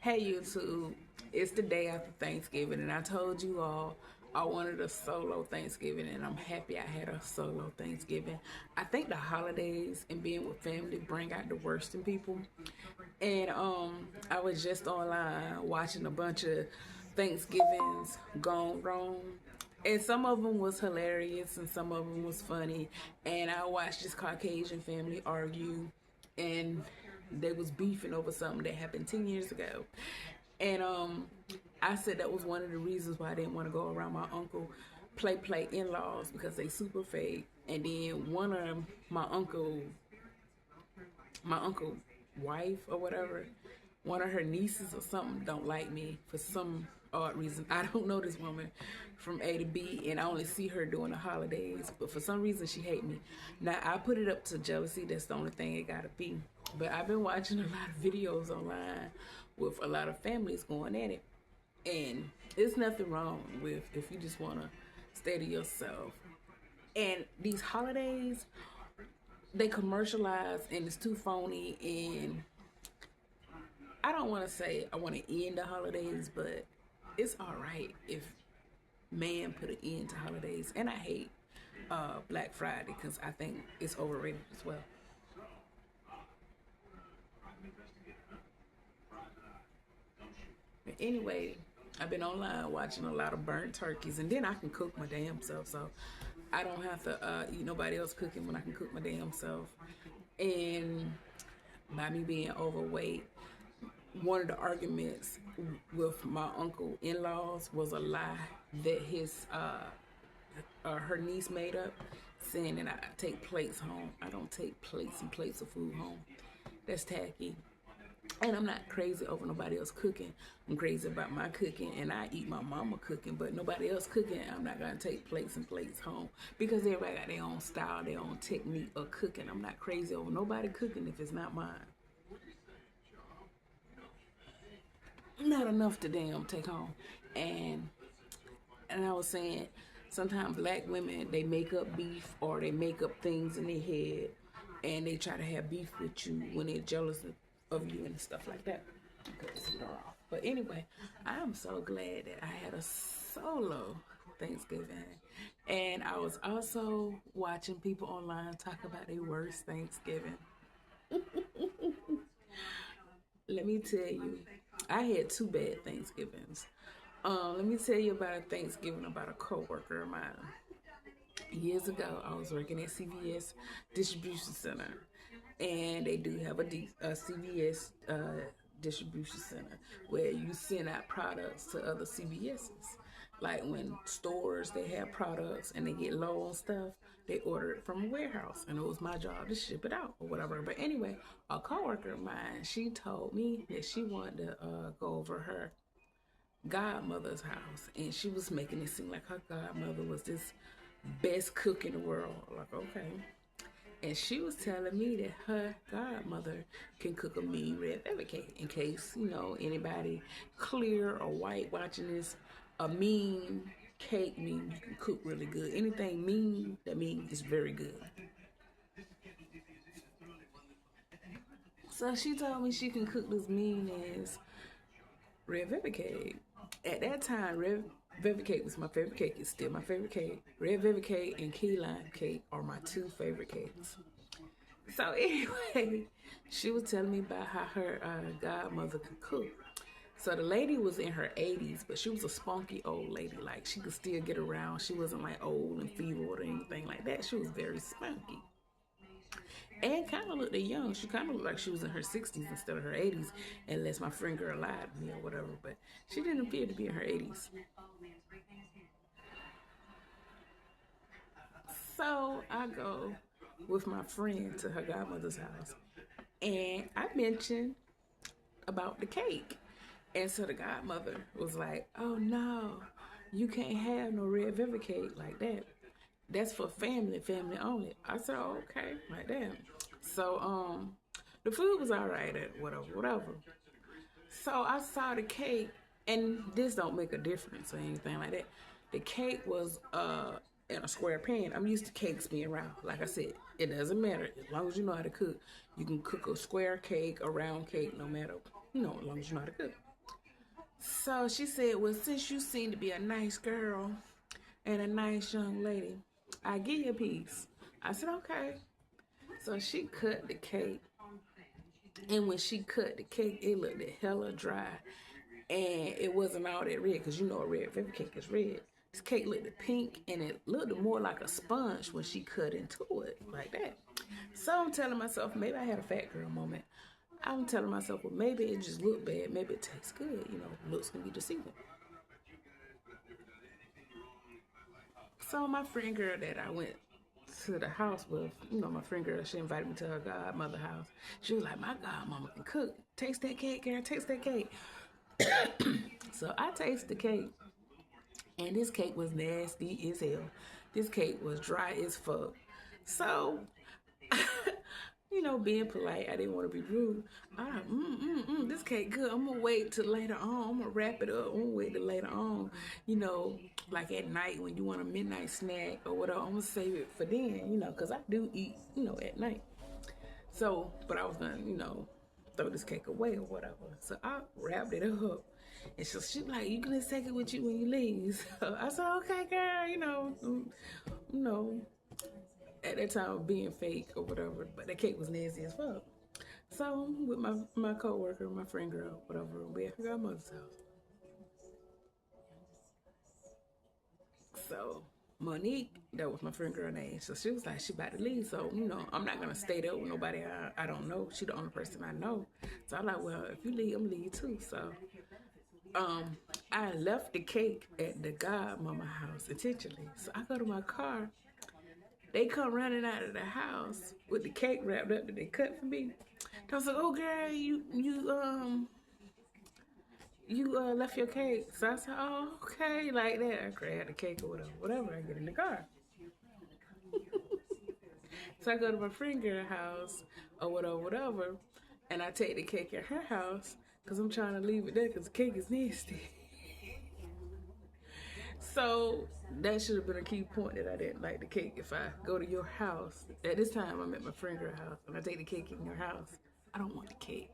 Hey YouTube, it's the day after Thanksgiving and I told you all I wanted a solo Thanksgiving and I'm happy I had a solo Thanksgiving. I think the holidays and being with family bring out the worst in people. And I was just online watching a bunch of Thanksgivings gone wrong. And some of them was hilarious and some of them was funny. And I watched this Caucasian family argue and they was beefing over something that happened 10 years ago. And I said that was one of the reasons why I didn't want to go around my uncle play in-laws because they super fake. And then one of my uncle wife or whatever, one of her nieces or something don't like me for some odd reason. I don't know this woman from A to B and I only see her during the holidays, but for some reason she hate me. Now I put it up to jealousy, that's the only thing it gotta be. But I've been watching a lot of videos online with a lot of families going at it. And there's nothing wrong with if you just wanna stay to yourself. And these holidays, they commercialize and it's too phony, and I don't want to say I want to end the holidays, but it's all right if man put an end to holidays. And I hate Black Friday because I think it's overrated as well. But anyway, I've been online watching a lot of burnt turkeys, and then I can cook my damn self, so I don't have to eat nobody else cooking when I can cook my damn self. And by me being overweight, one of the arguments with my uncle in-laws was a lie that his her niece made up, saying that I take plates home. I don't take plates and plates of food home. That's tacky. And I'm not crazy over nobody else cooking. I'm crazy about my cooking, and I eat my mama cooking, but nobody else cooking, I'm not gonna take plates and plates home because everybody got their own style, their own technique of cooking. I'm not crazy over nobody cooking if it's not mine. Not enough to damn take home. And I was saying, sometimes black women, they make up beef or they make up things in their head and they try to have beef with you when they're jealous of you and stuff like that. But anyway, I am so glad that I had a solo Thanksgiving. And I was also watching people online talk about their worst Thanksgiving. Let me tell you, I had two bad Thanksgivings. Let me tell you about a Thanksgiving about a coworker of mine. Years ago, I was working at CVS Distribution Center, and they do have a CVS distribution center where you send out products to other CVSs. Like when stores, they have products and they get low on stuff, they order it from a warehouse, and it was my job to ship it out or whatever. But anyway, a coworker of mine, she told me that she wanted to go over her godmother's house, and she was making it seem like her godmother was this best cook in the world. Like, okay. And she was telling me that her godmother can cook a mean red velvet cake. In case, anybody clear or white watching this, a mean cake means you can cook really good. Anything mean, that means it's very good. So she told me she can cook this mean ass red velvet cake. At that time, red velvet cake was my favorite cake. It's still my favorite cake. Red velvet cake and key lime cake are my two favorite cakes. So anyway, she was telling me about how her godmother could cook. So the lady was in her 80s, but she was a spunky old lady. Like, she could still get around. She wasn't like old and feeble or anything like that. She was very spunky. And kind of looked young. She kind of looked like she was in her 60s instead of her 80s, unless my friend girl lied to me or whatever. But she didn't appear to be in her 80s. So I go with my friend to her godmother's house, and I mentioned about the cake. And so the godmother was like, "Oh no, you can't have no red velvet cake like that. That's for family only." I said, oh, "Okay, like that." So the food was all right at whatever. So I saw the cake, and this don't make a difference or anything like that. The cake was in a square pan. I'm used to cakes being round. Like I said, it doesn't matter. As long as you know how to cook, you can cook a square cake, a round cake, no matter, as long as you know how to cook. So she said, well, since you seem to be a nice girl and a nice young lady, I give you a piece. I said, okay. So she cut the cake. And when she cut the cake, it looked hella dry. And it wasn't all that red, because you know a red velvet cake is red. This cake looked pink, and it looked more like a sponge when she cut into it, like that. So I'm telling myself, maybe I had a fat girl moment. I'm telling myself, well, maybe it just looked bad. Maybe it tastes good. You know, looks can be deceiving. So my friend girl that I went to the house with, you know, my friend girl, she invited me to her godmother house. She was like, my godmama can cook. Taste that cake, girl. Taste that cake. So I tasted the cake, and this cake was nasty as hell. This cake was dry as fuck. So, you know, being polite, I didn't want to be rude. I'm like, this cake good. I'm gonna wait till later on. I'm gonna wrap it up. I'm gonna wait till later on. You know, like at night when you want a midnight snack or whatever. I'm gonna save it for then. You know, cause I do eat, you know, at night. So, but I was gonna, you know, throw this cake away or whatever. So I wrapped it up. And so she like, you can just take it with you when you leave. So I said, okay, girl, you know, at that time of being fake or whatever, but the cake was nasty as fuck. So with my coworker, my friend girl, whatever, we at her godmother's house. So Monique, that was my friend girl name. So she was like, she about to leave. So, you know, I'm not gonna stay there with nobody I don't know. She the only person I know. So I'm like, well, if you leave, I'm leave too. So I left the cake at the godmama house intentionally. So I go to my car. They come running out of the house with the cake wrapped up that they cut for me. I was like, oh girl, you left your cake. So I said, oh, okay, like that. I grabbed the cake or whatever. I get in the car. So I go to my friend girl's house or whatever, and I take the cake at her house because I'm trying to leave it there because the cake is nasty. So that should have been a key point that I didn't like the cake. If I go to your house, at this time I'm at my friend girl's house, and I take the cake in your house, I don't want the cake.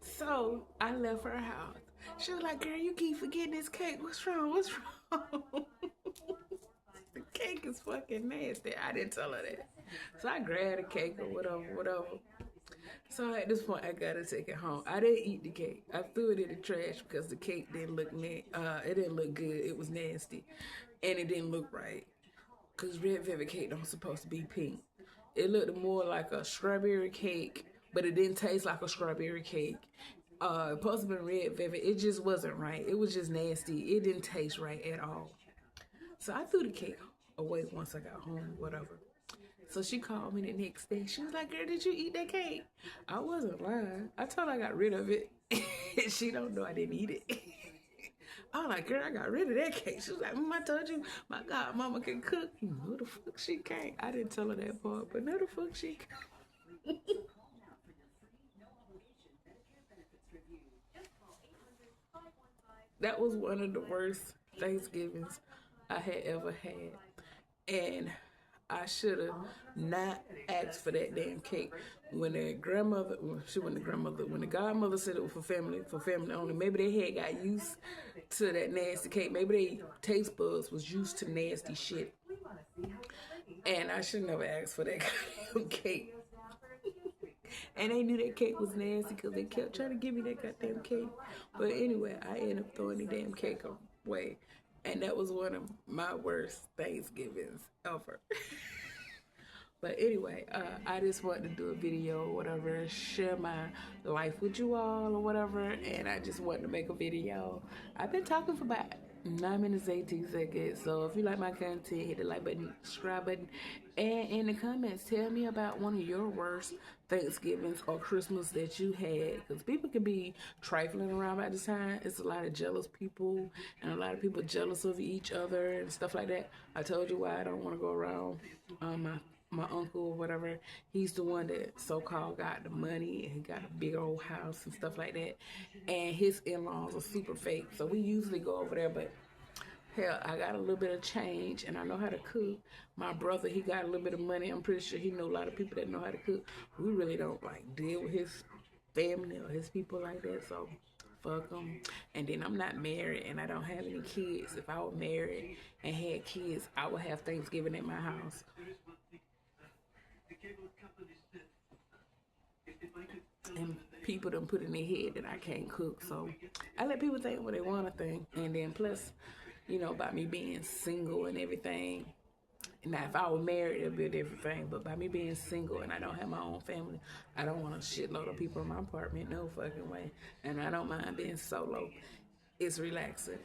So I left her house. She was like, girl, you keep forgetting this cake. What's wrong? What's wrong? The cake is fucking nasty. I didn't tell her that. So I grabbed the cake or whatever. So at this point, I gotta take it home. I didn't eat the cake. I threw it in the trash because the cake didn't look it didn't look good. It was nasty, and it didn't look right. Cause red velvet cake don't supposed to be pink. It looked more like a strawberry cake, but it didn't taste like a strawberry cake. It supposed to be red velvet. It just wasn't right. It was just nasty. It didn't taste right at all. So I threw the cake away once I got home, whatever. So she called me the next day. She was like, girl, did you eat that cake? I wasn't lying. I told her I got rid of it. She don't know I didn't eat it. I was like, girl, I got rid of that cake. She was like, I told you my godmama can cook. No, the fuck she can't. I didn't tell her that part, but no, the fuck she can't. That was one of the worst Thanksgivings I had ever had. And I should have not asked for that damn cake. When the grandmother, well, she wasn't the grandmother, when the godmother said it was for family only, maybe they had got used to that nasty cake. Maybe their taste buds was used to nasty shit. And I should never asked for that goddamn cake. And they knew that cake was nasty because they kept trying to give me that goddamn cake. But anyway, I ended up throwing the damn cake away. And that was one of my worst Thanksgivings ever. But anyway, I just wanted to do a video or whatever, share my life with you all or whatever, and I just wanted to make a video. I've been talking for about 9 minutes, 18 seconds, so if you like my content, hit the like button, subscribe button, and in the comments, tell me about one of your worst Thanksgivings or Christmas that you had, because people can be trifling around by this time. It's a lot of jealous people, and a lot of people jealous of each other and stuff like that. I told you why I don't want to go around my uncle or whatever. He's the one that so-called got the money, and he got a big old house and stuff like that, and his in-laws are super fake, so we usually go over there. But hell, I got a little bit of change and I know how to cook. My brother, he got a little bit of money. I'm pretty sure he know a lot of people that know how to cook. We really don't like deal with his family or his people like that, so Fuck them. And then I'm not married and I don't have any kids. If I were married and had kids, I would have Thanksgiving at my house. And people done put in their head that I can't cook. So I let people think what they want to think. And then plus, you know, by me being single and everything. Now, if I were married, it'd be a different thing. But by me being single and I don't have my own family, I don't want a shitload of people in my apartment. No fucking way. And I don't mind being solo. It's relaxing.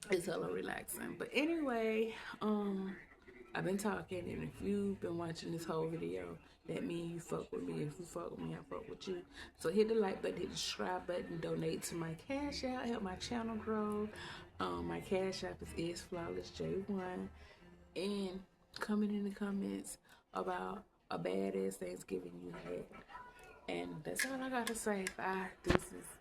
It's hella relaxing. But anyway, I've been talking, and if you've been watching this whole video, that means you fuck with me. If you fuck with me, I fuck with you. So hit the like button, hit the subscribe button, donate to my Cash App, help my channel grow. My Cash App is flawlessj1, and comment in the comments about a badass Thanksgiving you had. And that's all I gotta say. Bye. Deuces.